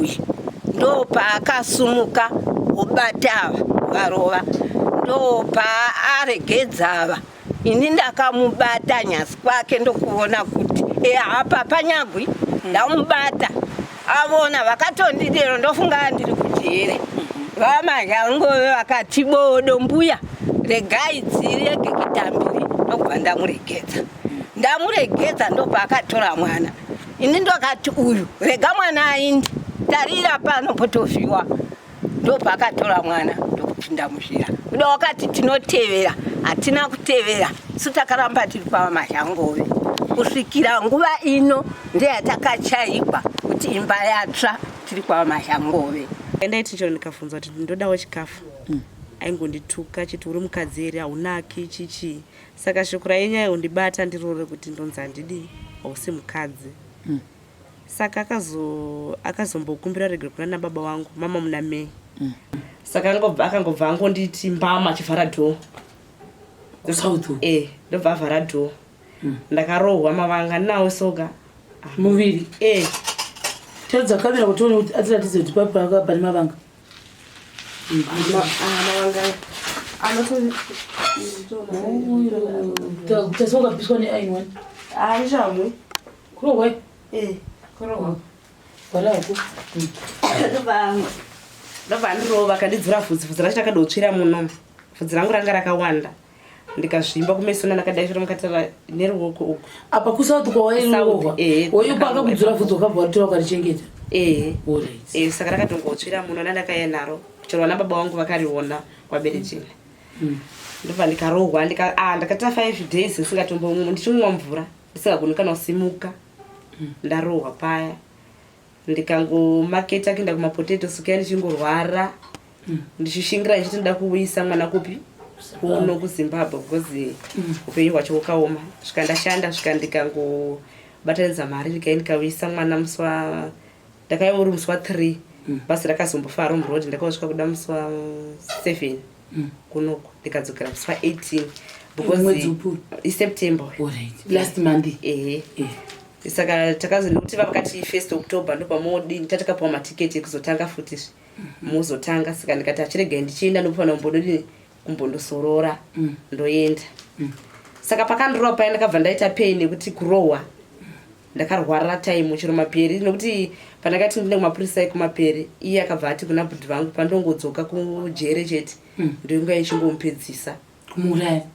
uyu ndopaakasumuka obata varova ndopaaregedza ini ndakamubata nyasi kwake ndokuona kuti apa panyagwi ndamubata avona vakatondidero ndofunga ndiri kujere vamazhangove vakati bodo mbuya regai dzirege kitambiri ndobva ndamuregedza ndopaakatora mwana ini ndokati uyu rega mwana aindi tarira pano potovhiwa ndopaakatora mwana ndokupinda muzhira kuda wakati tinotevera hatina kutevera sitakaramba tiri pamazhangove kusvikira nguva ino ndeyatakachaikwa kuti imba yatsva tiri pamazhangove. Ndaiti chero ndikafunza kuti ndodawo chikafu aingondituka chiti uri mukadzi ere haunaki chichi saka shokora yenyaya undibata ndirore kuti ndonzi handidi hausi mukadzi. Saka akazombokumbira regere kuna nababa wangu mama muna Mei. Saka akangobva angonditi mbama chivhara dhoo ndobva avhara dhoo ndakarohwa mavanga nawo soga muviri tedza kamera kuti one kuti atiratidze kuti papi pane mavanga tasokapiswa neainwani aishamwe kurohwa kurohwa varako ndobva ndirova kandidzura vhudzi racho rakadotsvira muno vhudzi rangu ranga rakawanda ndikazvimba kumesona ndakadaishora mukatara neruoko uku apa kusauti kwawairohwa oipa akakudzura vhudzi wakabva waritora ukarichengeta saka rakatongotsvira muno nandakaya naro chero vana baba vangu vakariona kwaberechina ndobva ndikarohwa ndakata 5 days ndichimwa mvura ndisingagoni kana kusimuka ndarohwa paya ndikangomaketa kuenda kumapotato sukuya ndichingorwara ndichishingira ndichiti ndoda kuuyisa mwana kupi kuno kuZimbabwe because upenyu hwacho ukaoma svika ndashanda svika ndikangobatanidza mari ndikauyisa mwana ndakaiva uri musi wa3 basi rakazombofara road ndakausvika kuda musi wa7 kunoko ndikadzokera musi wa18 because September last month saka takazoti vakati 1 October ndopamodi tatakapawa matiketi ekuzotanga futi muzotanga saka ndikati achiregai ndichienda ndopafana kumbonosorora ndoenda saka pakandirowa paya ndakabva ndaita pain yekuti kurohwa ndakarwara time chero maperi nokuti pandakati ndine kumapurisa ekumaperi iye akabva ati kuna bhudhi vangu pandongodzoka kujere chete ndoinga ichingomupedzisa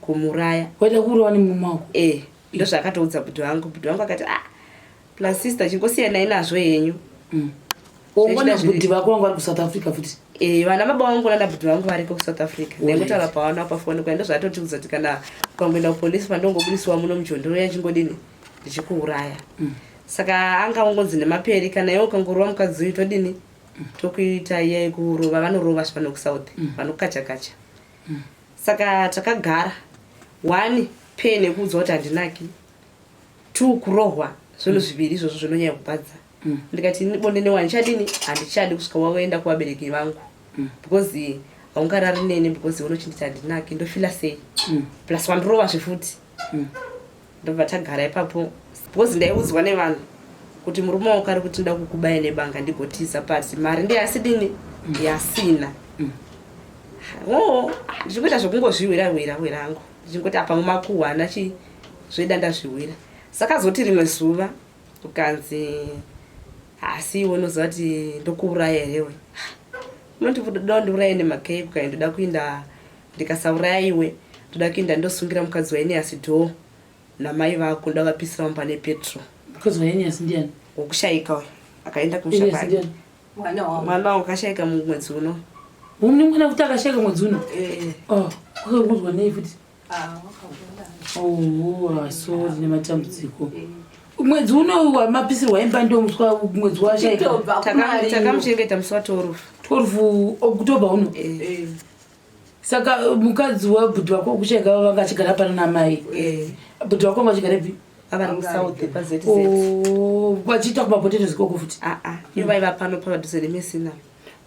kumuraya waida kurowa nemumako ndozvaakatoudza bhudhi vangu akati plus sister chingosiyanai nazvo henyu ongona bhudhi vako vangu vari kuSouth Africa futi vana baba vangu nana bhudhi vangu variko kuSouth Africa ndaingotaura pavana pafoni kwa ndozvatoti kuzoti kana ukangoenda kupolisi pandongobudisiwa muno mujondoro yachingodini ndichikuuraya saka anga ongonzi nemaperi kana iwe ukangorova mukadzi uyu todini tokuita iye kurova vanorova zvipano kuSouth vanokacha saka takagara 1 pain yekuudzwa kuti handinaki 2 kurohwa zvinhu zviviri izvozvo zvinonyanya kubhadza ndikati bonde newani chadini handichadi kusvika waenda kuvabereki vangu because haungarari nene because unochinditi handinaki ndofila sei plus wandirova zvefuti ndobva tagara ipapo because ndaiudzwa nevanhu kuti murume wako ari kuti nda kukubaya nebanga ndigotiza pasi mari ndiyasidini yasina ndichikuita zvokungozviwira hangu ndichingoti apa mumakuhwana zveda ndazviwira saka zoti rimwe zuva ukanzi asi iwe unoziva kuti ndokuuraya herewe unoti ndoda ndiuraye nemakei kukai ndoda kuinda ndikasauraya iwe ndoda kuinda ndosungira mukadzi waeneyasi dhoo namai vako ndavapisira mumba nepetro mukadzi waeneyasi ndiani wokushaika uyu akaenda kumusha mwana wakashayika mumwedzi uno mumwe mwana kuti akashayika mwedzi uno wakaunguzwa nei futi sorry nematambudziko mwedzi uno wamapisirwa imba ndio mwedzi washayika takamuchengeta musi wa12 October uno saka mukadzi wabhudhi wako kushayika vanga achigara pano namai bhudhi wako vanga achigara ipi avari kuSouth paZZ vachiita kumapotatoes ikoko futi ivo vaiva pano padhuze nemesina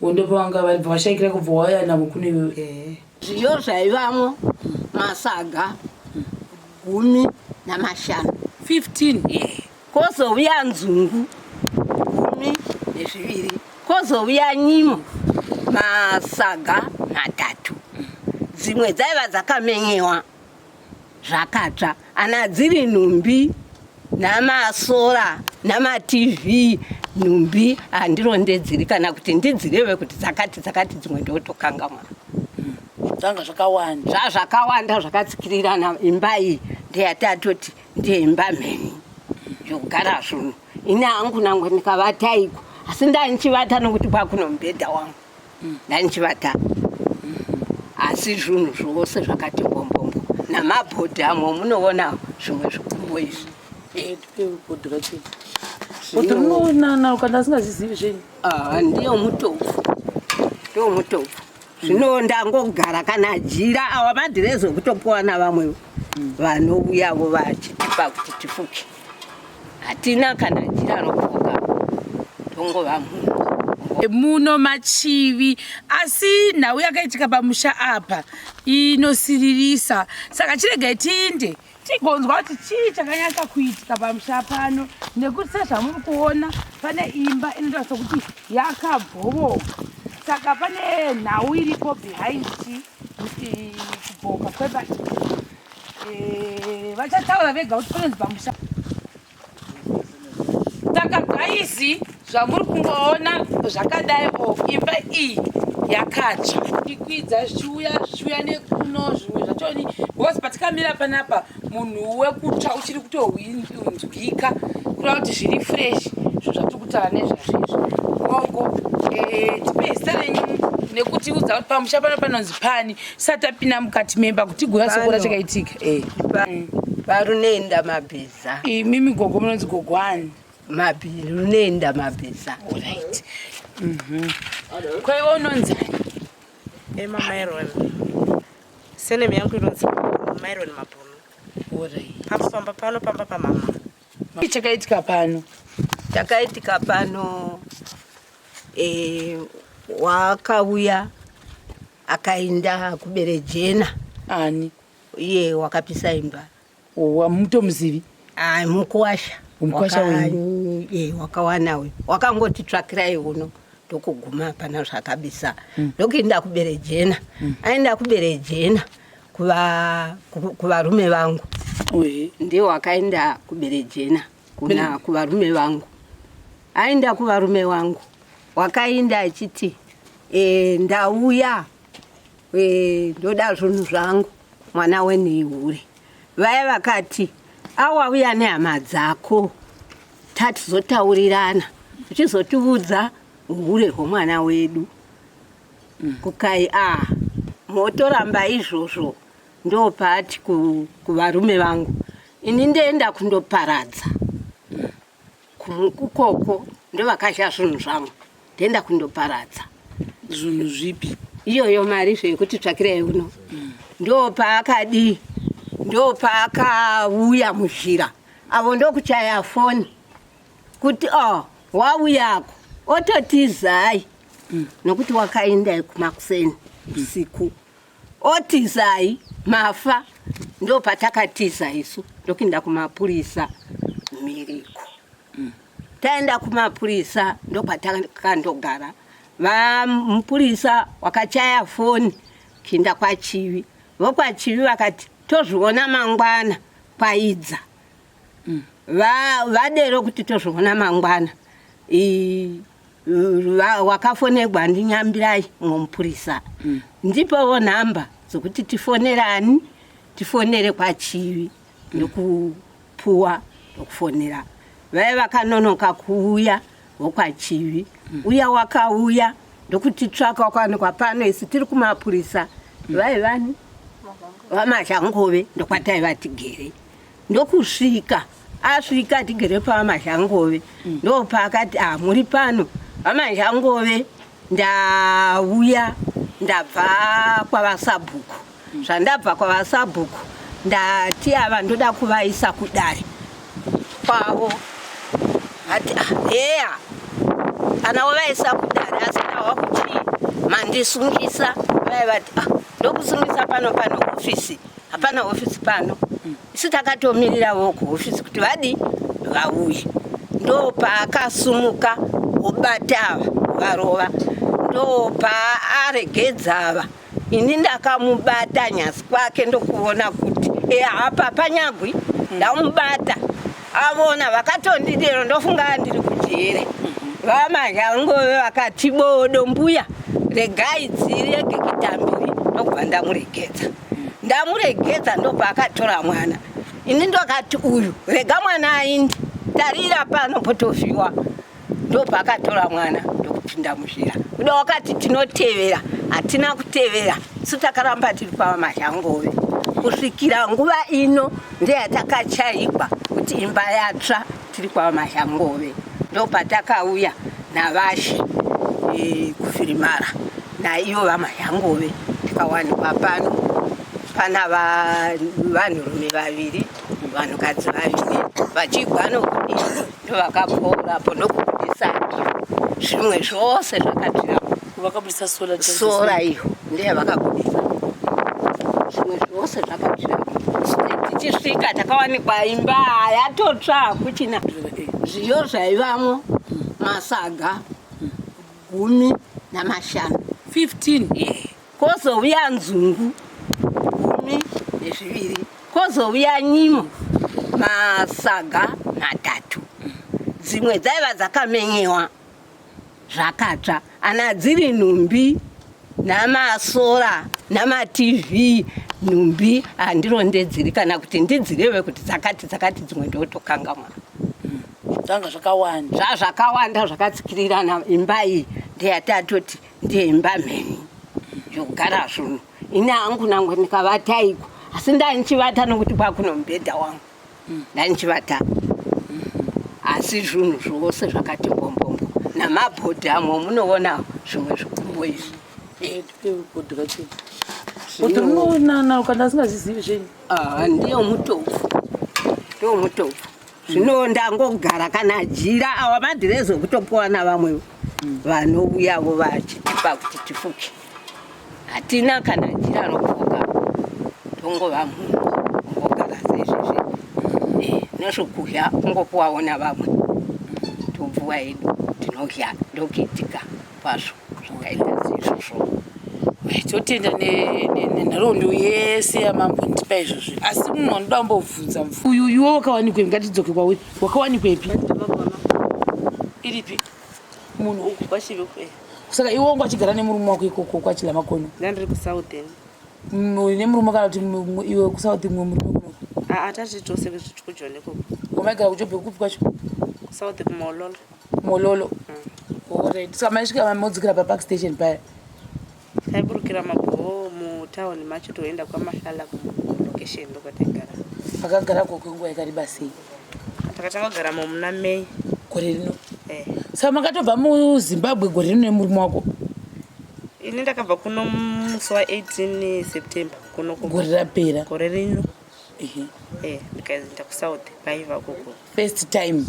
ndopavanga vaibva vashayikira kubva wayana mukune iwewe zviyo zvaivamo masaga 15 15 kozouya nzungu 12 kozouya nyimo masaga matatu. Dzimwe dzaiva dzakamenyewa zvakatsva, ana dziri nhumbi namasora nama-TV nhumbi handiro ndedziri, kana kuti ndidzireve kuti dzakati dzimwe ndotokangamwa. Zvanga zvakawanda. Zvakawanda zvakatsikirirana. Imba iyi ndeyatatoti ndeimba mhenyu yogara zvinhu. Ine hangu nangu ndikavataiko, asi ndanichivata nokuti kwakuno mubhedha wangu ndanichivata. Asi zvinhu zvose zvakati mbombombo. Namabhodhi amwe munoona zvimwe zvikumbo izvi. Kuti munoona ukanda asingazizivi zvenyu? Ndiyo mutobvu. Zvino ndangogara kana jira awa madhirezo ekutopuwa navamwe vanouyavo vachitipa kuti tifuke. Hatina kana jira rokufuka, tongova munhu. Muno machivi, asi nhau yakaitika pamusha apa inosiririsa. Saka chiregai tinde tigonzwa kuti chii chakanyanya kuitika pamusha pano, nekuti sezvamuri kuona pane imba inoratidza kuti yakabhovoka. Saka pane nhau iripo behind kubhoka kweba. Vachataura vega kuti panonzi pamusha. Saka gaizi zvamuri kungoona zvakadaiwo, imba iyi yakatsva ikwidza zvichiuya nekuno zvimwe zvachoni. Bhozi patikamira panapa munhu wekutsva uchiri kutohwinzwika kureva kuti zviri fresh zvinhu zvatiri kutaura nezvazvizvi. Oko tipesa renyu nekuti udza kuti pamusha pano panonzi pani satapinda mukati memba kuti goyasokora chakaitika. Parunenda mabhiza. Mimi gogo munonzi gogwani. MaBh runenda mabhiza. Alright. Kwaiwa unonzani? Myron. Senemi yangu inonzi Myron Mabhunu. Alright. Pamba pa mama. Chakaitika pano? Chakaitika pano wakauya akaenda kuberejena. Ani? Iye wakapisa imba. Wamutomuzivi? Mukwasha. Mukwasha wenyu? Wakawanawe. Wakangoti trakirai uno. Ndokuguma pana zvakabisa. Ndokuenda kuberejena. Aenda kuberejena kuvarume vangu. Ndiye wakaenda kuberejena kuvarume vangu. Aenda kuvarume vangu. Wakaenda achiti ndauya ndoda zvinhu zvangu, mwana wenihure. Vaya vakati awauya nehama dzako tatizotaurirana uchizotiudza uhure hwemwana wedu. Kukai motoramba izvozvo. Ndopati kuvarume vangu, ini ndoenda kundoparadza kukoko ndovakasha zvinhu zvangu, ndoenda kundoparadza. Zvinhu zvipi? Iyoyo mari zvekuti tsvakirai uno. Ndopaakauya muzhira. Avo ndokuchaya foni kuti wauyako ototizai, nokuti wakaenda kumakuseni usiku. Otizai mafa. Ndopatakatiza isu ndokuenda kumapurisa Miriko. Taenda kumapurisa ndopatakandogara. Mupurisa wakachaya foni kienda kwa Chivi. Vokwa Chivi vakati tozviona mangwana kwaidza. Vadero kuti tozviona mangwana. Wakafonegwa ndinyambirai mumupurisa. Ndipowo nhamba dzokuti tifonerani, tifonere kwa Chivi nokupuwa nokufonera. Vaya vakanonoka kuuya vokwa Chivi. Uya wakauya ndokuti tsvaka wakawanikwa pano isi tiri kumapurisa. Vai vani vamazhangove ndokwatai vatigere. Ndokusvika asvika tigere pamazhangove. Ndopakati muri pano vamazhangove. Ndauya ndabva kwavasabhuku. Zvandabva kwavasabhuku ndati ava ndoda kuvaisa kudare kwavo. Ati heya kana wavaisa kudare asi nawakuti mandisungisa. Vai vati ndokusungisa pano ofisi. Hapana ofisi pano. Isi takatomirira voko ofisi kuti vadi vauye. Ndopaakasumuka obata ava varova ndopa aregedzava ini ndakamubata nyasi kwake ndokuona kuti apa panyagwi ndamubata avona vakatondidero ndofunga ndiri kujere vamazhangove vakati bodo mbuya regai dzirege kitambiri ndobva ndamuregedza ndobva akatora mwana ini ndokati uyu rega mwana aindi tarira pano potozviwa ndobva akatora mwana ndokupinda muzhira kuda wakati tinotevera hatina kutevera isu takaramba tiri pamazhangove kusvikira nguva ino ndeyatakachayikwa kuti imba yatsva tiri pamazhangove ndopatakauya navashi kufirimara naivo vamazhangove tikawanikwa pano pana vanhurume vaviri vanhukadzi vaviri vachigwa nokudii ndovakapfuurapo ndokubudisa zvimwe zvose zvakatirapo vakabudisa sora iyo ndeya vakabudisa zvimwe zvose zvakatirapo tichisvika takawanikwa imba yatotsva hakuchina zviyo zvaivamo masaga 15 kozouya nzungu 12 kozouya nyimo masaga 3 dzimwe dzaiva dzakamenyewa zvakatsva ana dziri nhumbi namasora namatv nhumbi handiro ndedziri kana kuti ndidzireve kuti dzakati dzimwe ndotokangamwa zvanga zvakawanda zvakawanda zvakatsikirirana imba iyi ndeyatatoti ndeimba mheni yogara zvinhu ini hangu nangwe ndikavataiko asi ndanichivata nokuti kwakuno mubhedha wangu ndanichivata asi zvinhu zvose zvakati mbombombo namabhodhi amwe munoona zvimwe zvikumbo izvi ukanda asingazizivi zvenyu ndiyo mutobvu zvino ndangogara kana jira awa madhirezo kutopuwa navamwe vanouyawo vachitipa kuti tifuke hatina kana jira rokufuka tongova munhu ungogara seizvezve nezvokudya kungopuwawo navamwe tobvuwa yedu tinodya ndokuitika kwazvo zvakaita seizvozvo totenda nenhoroondo yese yamambo ndipa izvozvi asi munhu wanoda kumbobvunza uyu iwo wakawanikwepi ngatidzoke kwauri wakawanikwepi iripi munhu uku kwachivi saka iwo wangu achigara nemurume wako ikoko kwachila makono ndandiri kuSouthern nemurume kana kuti iwe kuSouth mwe murume atati tose kujoni ikoko wamaigara kuJobe kupi kwacho South kumololo alright saka maisvika mamodzikira papark station paya taiburukira MaBh mutauni macho toenda kwamashala kulocation ndokwataigara makagara kwenguva yakareba sei takatanga kugara muna May gore rino saka makatobva muZimbabwe gore rino nemurume wako ini ndakabva kuno musi wa18 September kuno gore rapera gore rino ndikaenda kuSouth paiva koko first time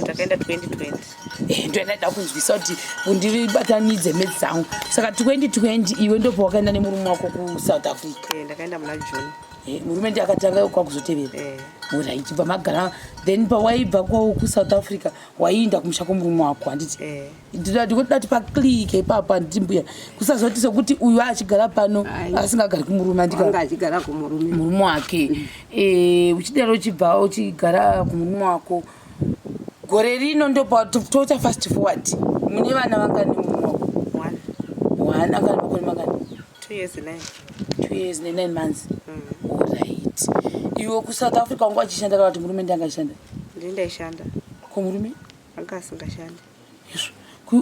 takaenda 2020 ndoenda kunzwisa kuti undiribatanidze medzi dzangu saka 2020 iwe ndopa wakaenda nemurume wako kuSouth Africa ndakaenda muna June murume ndi akatanga kwakuzotevera right pamagara then pawaibva kwawo kuSouth Africa waienda kumusha kwomurume wako handiti ndinoda kuti paklike ipapa nditi mbuya kusazoti sokuti uyu achigara pano asingagari kumurume achigara kumurume wake uchidaro uchibva uchigara kumurume wako gore rino ndopa tota fast forward mune vana vangani nemurume wako one angani makore mangani 2 years and 9 months alright iwe kuSouth Africa wanga achishanda kana kuti murume ndiye angashanda ndaishanda kumurume anga asingashanda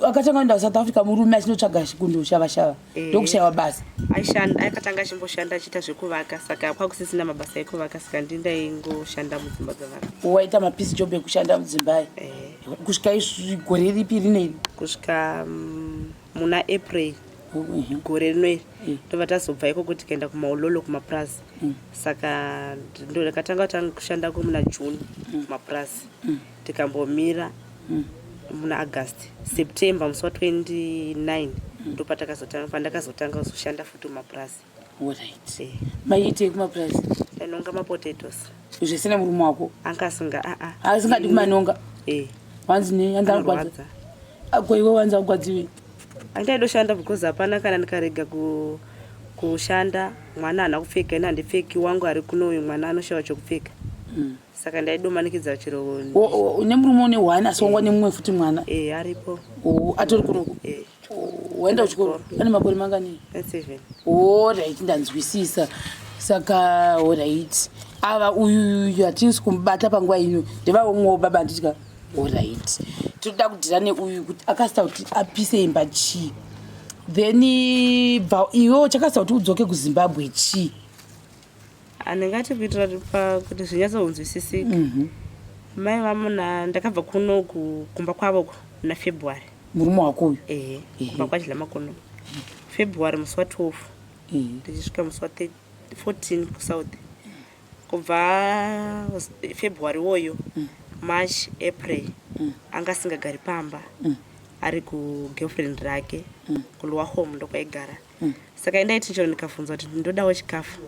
akatanga kuenda kuSouth Africa murume achinotsvaga kundoshava ndokushaiwa basa aishanda akatanga achimboshanda achiita zvekuvaka saka kwakusisina mabasa ekuvaka saka ndindaingoshanda mudzimba dzavanhu waita mapiece job ekushanda mudzimba kusvika gore ripi rineri kusvika muna April gore rino iri ndobva tazobva ikoko tikaenda kumaololo kumapurazi saka ndo ndakatanga kushanda muna June kumapurazi tikambomira muna August September musi wa29 ndopandakazotanga kuzoshanda futi mumapurazi alright maiite kumapurazi ndainonga mapotatoes zvisina murume wako anga asingadi kumandonga wanzi neyandarwadza Ako iwe wanza ukwadziwi. Andaidoshanda because hapana kana ndikarega kushanda mwana ana kupfeka ina handipfeki wangu ari kuno uyu mwana anoshawa chokupfeka. Saka ndaidomanikidza chiro. Une murume une one asi wangwa nemumwe futi mwana. Aripo. Atori kuno. Waenda kuchikoro. Ane makore mangani? 7. Right, ndanzwisisa. Saka right. Ava uyu atisi kumbata panguva ino. Ndeva umwe baba nditika. Right. Toda kudirane uyu kuti akasita kuti apise imba chi. Then iwo chakasita kuti udzoke kuZimbabwe chi. Andingati kuitira kuti zvinyatsounzwisisika. Mai vamuna ndakabva kuno kumba kwavo na February. Murume wako uyu? Kumba kwachila makono. February musi wa 12. Ndichisvika musi wa 14 kuSouth. Kubva February woyo. March, April. Anga asingagari pamba. Ari kugirlfriend rake. Kulowa home ndokwaigara. Saka indaiti chero ndikabvunza kuti ndodawo chikafu.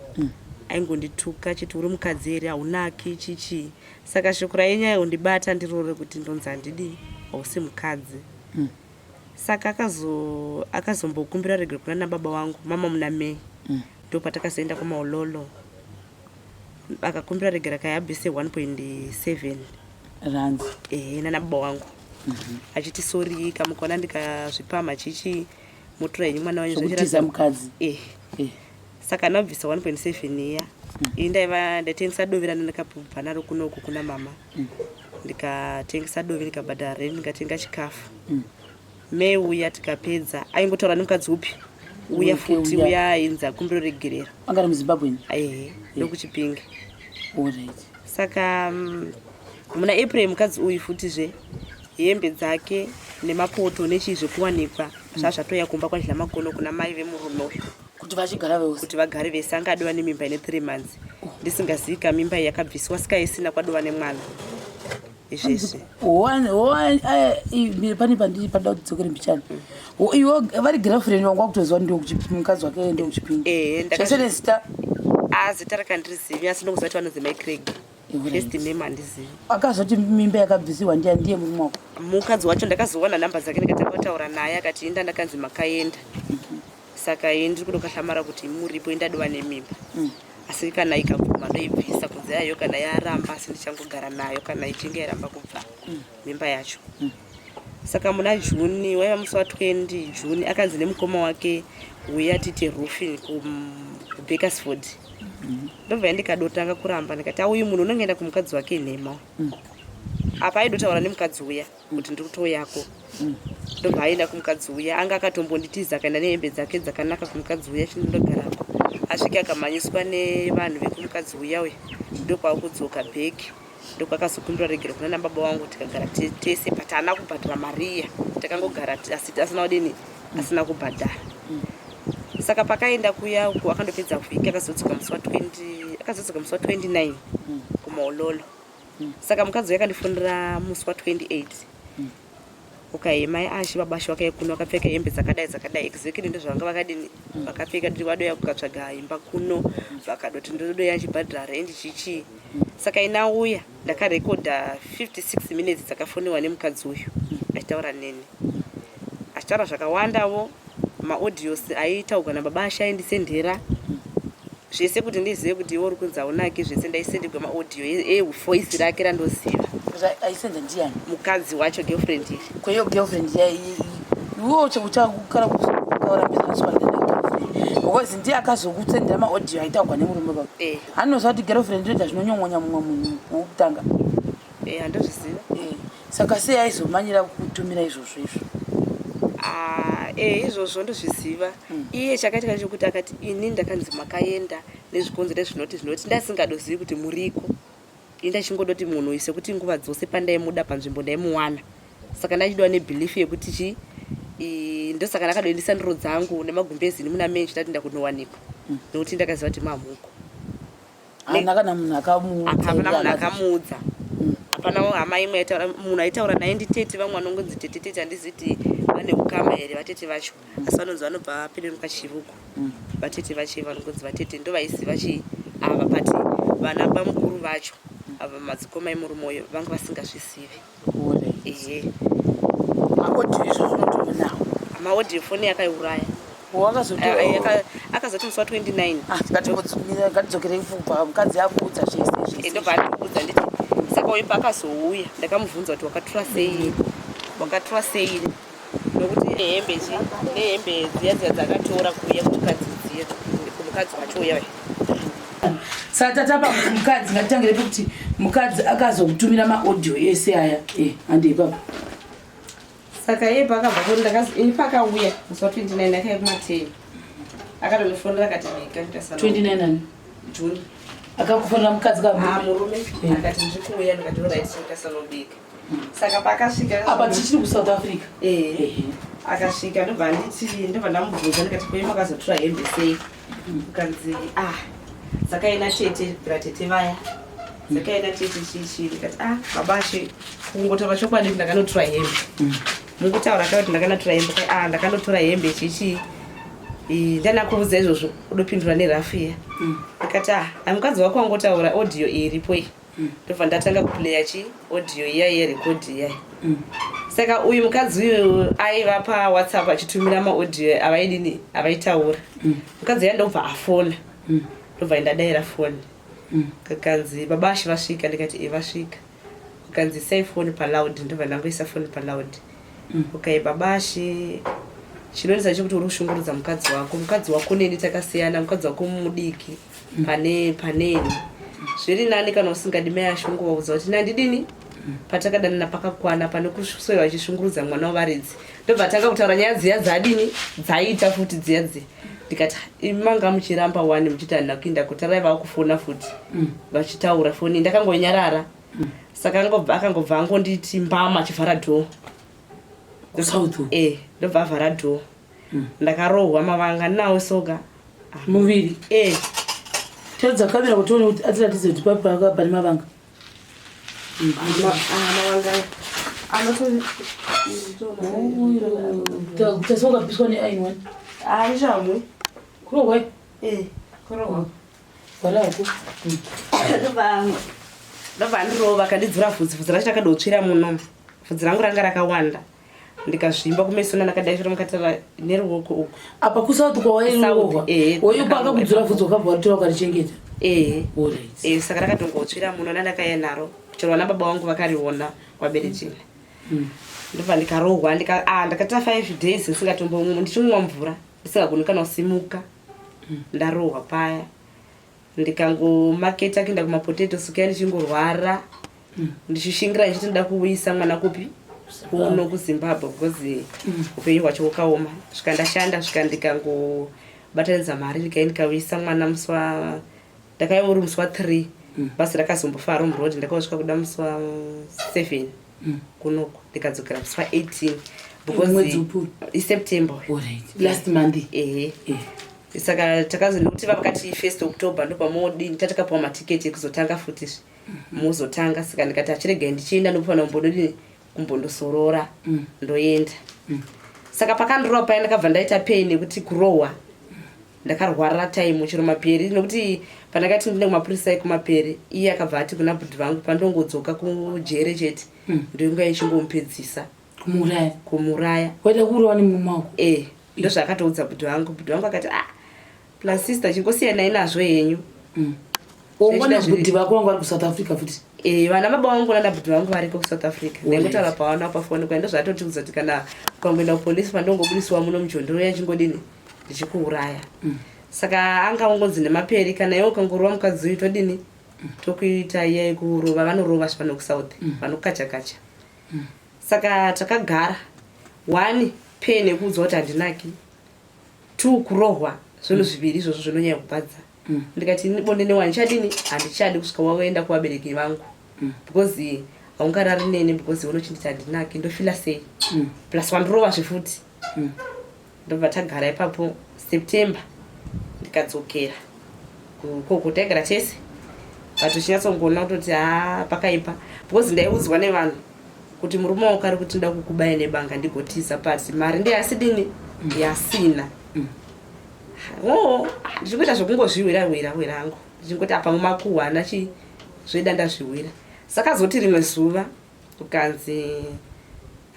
Aingondituka chiti uri mukadzi here haunaki chichi. Saka shoko rainyaya kundibata ndirore kuti ndonzi handidi hausi mukadzi. Saka akazombokumbira regero kuna nababa wangu mama muna May. Ndopatakazoenda kumaololo. Akakumbira regera kayabvise 1.7 rand. Nanababa wangu. Achiti sorry kamukona ndikazvipama chichi mutora yenyu mwana wanyu zvachira mukadzi. Saka nabvisa 1.7 iya. Indaiva ndatengesa dovi randakabva naro kunoku kuna mama. Ndikatengesa dovi ndikabhadhara rent ndikatenga chikafu. May uya tikapedza aingotaura nemukadzi upi uya futi uya ainza kumbiro regerera. Angari muZimbabwe? Ndokuchipinge. Alright. Saka muna April mukadzi uyu futizve hembe dzake nemapoto nechizve kuwanikwa zvazvatoya kumba kwanjila makono kuna mai vemurume uyu. Kuti vachigara vose. Kuti vagare vese anga adova nemimba ine 3 months. Ndisingazivi mimba iyi yakabviswa sika isina kwadova nemwana. Izvizvi. Pani pandiri pada kudzokera mbichana. Iwo vari girlfriend wangu akutoziva ndio mukadzi wake ndio kuchipinga. Zvese zita. Zita rakandirizivi asi ndokuziva kuti vanonzi Mai Craig. First name handizivi. Akazoti mimba yakabvisiwa ndiye murume wako. Mukadzi wacho ndakazoona namba dzake ndikatanga kutaura naye akati inda ndakanzi makaenda. Saka ndiri kuda kuhlamara kuti muripo indadova nemimba. Asi kana ikabvuma ndoibvisa kunzi yayo kana yaramba asi ndichangogara nayo kana ichinge yaramba kubva mimba yacho. Saka muna June waiva musi wa 20 June akanzi nemukoma wake uya tite roofing kuBakersford. Ndobva ndikadotanga kuramba ndikati uyu munhu unongoenda kumukadzi wake nhema. Apa aidotaura nemukadzi uya kuti ndiri kutoyako. Ndobva aenda kumukadzi uya anga akatombonditiza kana nehembe dzake dzakanaka kumukadzi uya chinondogarako. Asvika akamhanyiswa nevanhu vekumukadzi uya we ndokwakudzoka back ndokwakazokumbira regero kuna nababa wangu tikagara tese but haana kubhadhara mariya takangogara asina kudini asina kubhadhara. Saka pakaenda kuya uku akandopedza kuvhiki akazodzoka musi wa 29 kumaololo. Saka mukadzi uya akandifundira musi wa 28. Mai ashi babashi wake kuno akapfeka hembe dzakadai exactly ndozvanga vakadini vakapfeka kuti vadoya kukatsvaga imba kuno vakadoti ndodoya chibhadhara rent chichi. Saka inauya ndakarekodha 56 minutes dzakafoniwa nemukadzi uyu achitaura neni achitaura zvakawandawo maaudios aitaurwa nababashi aindisendera zvese kuti ndizive kuti iwo uri kunzi haunaki zvese ndaisenderwa maaudio evoice rake randoziva. Aisenda ndiani? Mukadzi wacho girlfriend. Kweyo girlfriend iwo chakukara kutaura business girlfriend. Because ndiye akazokutsendera maaudio aitaurwa nemurume wako. Anoziva kuti girlfriend ndoita zvinonyonya mumwe munhu wokutanga. Handozviziva. Saka sei aizomanyira kutumira izvozvo izvo? Izvozvo ndozviziva. Iye chakaitika chokuti akati ini ndakanzi makaenda nezvikonzero zvinoti ndasingadozivi kuti muriko. Ndachingodoti munhu ise kuti nguva dzose pandaimuda panzvimbo ndaimuwana. Saka ndachidwa nebelief yekuti ndosaka ndakadoendesa ndiro dzangu nemagumbezi muna May ndati ndakunowanikwa. Nokuti ndakaziva kuti mamhuko. Hapana kana munhu akamuudza. Hapana hama imwe munhu aitaura naye nditete vamwe vanongonzi tete handiziti vane ukama here vatete vacho. Asi vanonzi vanobva peneruka Chivuku. Vatete vacho vanongonzi vatete ndovaisiva ava pati vana bamukuru vacho. Ava madzikoma emurume uyo vanga vasingazvizivi. maodhi izvozvo unotonawo maodhi foni yakaiuraya akazoti musi wa29 ngatidzokere pfupa mukadzi yakuudza zvese ndobva ndikuudza nditi saka uyu pakazouya ndakamubvunza kuti wakatora sei nokuti nehembe dziya dzakatora kuuya kutokadzidziya mukadzi wacho uya saka tatapa kuti mukadzi ngatitangire pekuti mukadzi akazokutumira maaudio ese aya handeipapo saka iye pakabva kuti pakauya musi wa29 akauya kumateni akatondifonera akati mika 29 June akakufonera mukadzi murume akati ndikuuya ndikati right tasanobika saka pakasvika apa tichiri kuSouth Africa akasvika ndobva ndamubvunza ndikati koi makazotora hembe sei ukanzi dzakaina tete bratete vaya dzakaina tete chichi ndikati babashe kungotava chokwadi ndakanotora hembe mukutaura kuti ndakanotora hembe ndakanotora hembe chichi ndanakuudza izvozvo udopindura nerafia ndikati mukadzi wako wangotaura audio iripo ndobva ndatanga kuplaya audio iya yerekodhi iya saka uyu mukadzi uyu aiva pawhatsapp achitumira maaudio avaitaura mukadzi yandobva afona ndobva ndadayira foni kakanzi babashe vasvika ndikati vasvika ukanzi isai foni paloud ndobva ndangoisa foni paloud ukai babashe chinonisa chekuti uri kushungurudza mukadzi wako neni takasiyana mukadzi wako mudiki paneni zviri nani kana usingadi mai ashungu waudza kuti nandidini patakadanana pakakwana pane kusoiwa achishungurudza mwana wavaridzi ndobva tanga kutaura nyaya dziya dzadini dzaita futi dziya ndikati manga muchiramba wani muchiti handina kuinda kutarai vakufona futi vachitaura foni ndakangonyarara saka akangobva angonditi mbama achivhara dhoo ndobva avhara dhoo ndakarohwa mavanga nawo soga muviri tedza kamera kuti one kuti atiratidze kuti papo pane mavanga tasokapiswa neainwani aishamwe kurohwa kurohwa varako ndobva ndirova kandidzura vhudzi racho rakadotsvira muno vhudzi rangu ranga rakawanda ndikazvimba kumeso ndakadaishira mukatara neruoko uku apa kusauti kwawairohwa oyo pakakudzura vhudzi wakabva watora ukarichengeta saka rakatongotsvira muno ndandakaya naro chero vana baba vangu vakariona kwaberechina ndobva ndikarohwa ndakata 5 days ndichimwa mvura ndisingagoni kana kusimuka ndarohwa paya ndikangomaketa kuenda kumapotatoes kuya ndichingorwara ndichishingira ndichiti ndoda kuuyisa mwana kupi kuno kuZimbabwe because upenyu hwacho hukaoma svika ndashanda svika ndikangobatanidza mari ndikauyisa mwana ndakaiva uri musi wa3 basi rakazombofara romurodi ndakausvika kuda musi wa7 kunoko ndikadzokera musi wa18 because September last month saka takazonekuti vakati 1 October ndopamodini tatakapawa matiketi ekuzotanga futi muzotanga saka ndikati achiregai ndichienda ndopafana kumbonosorora ndoenda saka pakandirova paya ndakabva ndaita pain nekuti kurohwa ndakarwara time chero maperi nokuti pandakati ndine kumapurisa ekumaperi iye akabva ati kuna bhudhi vangu pandongodzoka kujere chete ndonga ichingomupedzisa kumuraya waida kurohwa nemumako ndozvaakatoudza bhudhi vangu akati plus sister chingosiyanai nazvo henyu ongona bhudhi vako vangu vari kuSouth Africa futi vana baba vangu nana bhudhi vangu variko kuSouth Africa ndaingotaura pawana pafoni kwaenda zvatoti kuzoti kana ukangoenda kupolisi pandongobudisiwa muno muchondoro yachingodini ndichikuuraya saka anga ungonzi nemaperi kana iwe ukangorova mukadzi uyu todini tokuita iye kurova vanorova zvipano kuSouth vanokacha saka takagara 1 pain ekuudzwa kuti handinaki 2 kurohwa zvinhu zviviri izvozvo zvinonyanya kubhadza ndikati bonde newani chadini handichadi kusvika waenda kuvabereki vangu because haungarari nene because unochinditi handinaki ndofila sei plus wandirova zvefuti ndobva tagara ipapo September ndikadzokera koko taigara tese vatochinyatsongoona kutoti pakaipa because ndaiudzwa nevanhu kuti murume wako ari kuti nda kukubaya nebanga ndigotiza pasi mari ndiyasidini yasina ndichikuita zvokungozviwira hangu ndichingoti apa mumakuhwana zveda ndazviwira saka zoti rimwe zuva ukanzi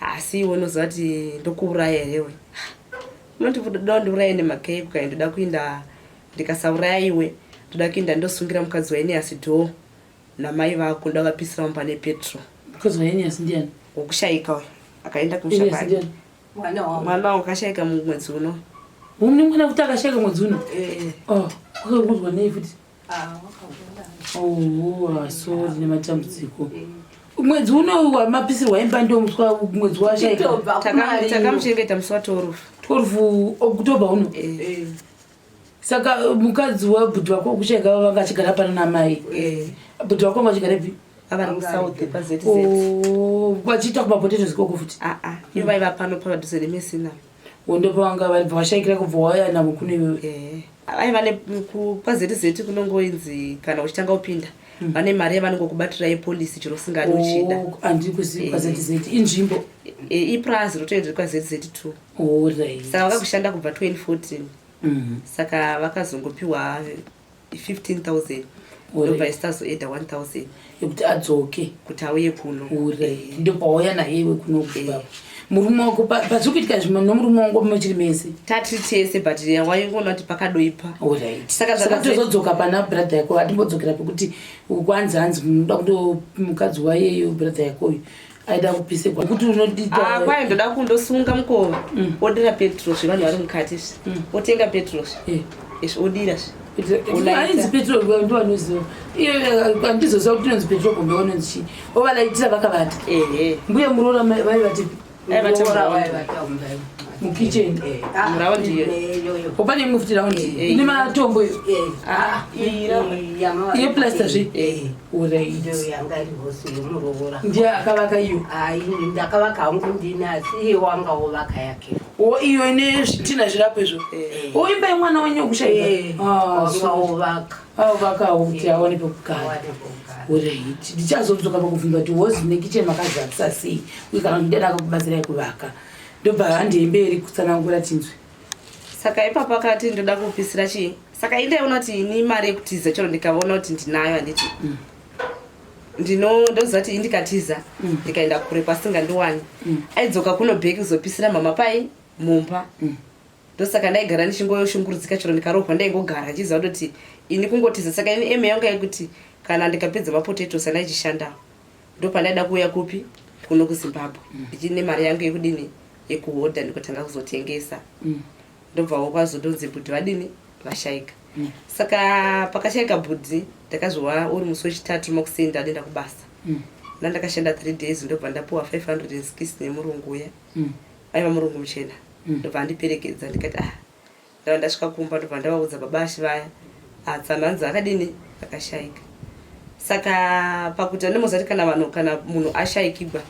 asi unozati ndokuuraya herewe unoti ndoda ndiuraya nemakei kai ndoda kuinda ndikasauraya iwe ndoda kuinda ndosungira mukadzi waine asidho namai vako ndakapisira mumba nepetro mukadzi waine asindiani wokushayika uyu akaenda kumusha mwana wakashayika mwedzi uno umne mwana kuti akashayika mwedzi uno wakaunguzwa nei futi sorry nematambudziko mwedzi uno wamapisirwa imba ndio mwedzi washayika takamuchengeta musi wa 12 October uno saka mukadzi wabhudhi wako kushayika vanga achigara pano namai bhudhi wako vanga achigara pi avari kusauth pazz vachiita kumapotatoes ikoko futi ivo vaiva pano padhuze nemesina ndopavanga valibva vashayikira kubva waya navo kune iwewe aiva pazz kunongoinzi kana uchitanga upinda vane mari yavanongokubatira yepolisi chero usingadi uchida handiri kuziva pazz inzvimbo iprazi rotoendere kwazz 2 saka vakakushanda kubva 2014 saka vakazongopiwa 15,000 ndobva isitazoeda 1,000 yekuti adzoke kuti auye kuno ndopauya nayewe kuno murume wako pazvikuitika zvimwe nomurume wangu muchiri mese tatiri tese but waingoona kuti pakadoipa saka tozodzoka pana brother yako atimbodzokera pekuti kwanzi hanzi munoda kuto mukadzi wayeyo brother yakoyo aida kupise kuti unodita kwai ndoda kundosunga mukova odira petrol zvevanhu vari mukati otenga petrol odira ainzi petrol ndowanoziva andizoziva kuti inonzi petrol bombe wanonzi chii ovalaitira vakavata mbuye muroora vaivatipi mukitchen muraundi opane imwe futi raundi ine matombo iyo plasta zve ndiye akavaka iyo ndakavaka hangu ndinasi iye wanga wovaka yake iyo ine zvitina zvirapo izvo oimba yemwana wenye wekushayika ovakawo kuti awane pekugara orit ndichazodzoka pakubvunza kuti hozi nekitchen makazadzisa sei uye kana ndidada akakubatsirai kuvaka ndobva handei mberi kutsanangura tinzwi saka ipapo akati ndoda kupisira chii saka indaona kuti ini mari yekutiza chero ndikavaona kuti ndinayo handiti ndozati indikatiza ndikaenda kure pasingandiwani aidzoka kuno bheki kuzopisira mama pai mumba ndosaka ndaigara ndichingoshungurudzika chero ndikarohwa ndaingogara chiziva kuti ini kungotiza saka ini eme yangu yaikuti kana ndikapedza mapotatoes andaichishandawo ndopandaida kuuya kupi kuno kuzimbabwe ndichine mari yangu yekudini yekuhodha ndikotanga kuzotengesa ndobvawo kwazodonzi bhudhi vadini vashayika saka pakashayika bhudhi ndakazova uri musi wechitatu makusenda ndenda kubasa ndandakashanda 3 days ndobva ndapuwa 560 nemurungu uya aiva murungu muchena ndobva ndiperekedza ndikati ndava ndasvika kumba ndobva ndavaudza babashi vaya tsananzi akadini akashayika saka pakuti andimozati kana munhu ashayikigwa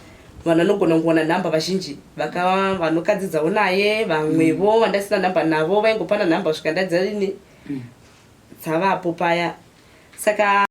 vanhu vanogona kuona nhamba vazhinji vanokadzidzawo naye vamwevo vandasina nhamba navo vaingopana nhamba kusvika ndadzalini dzavapo paya saka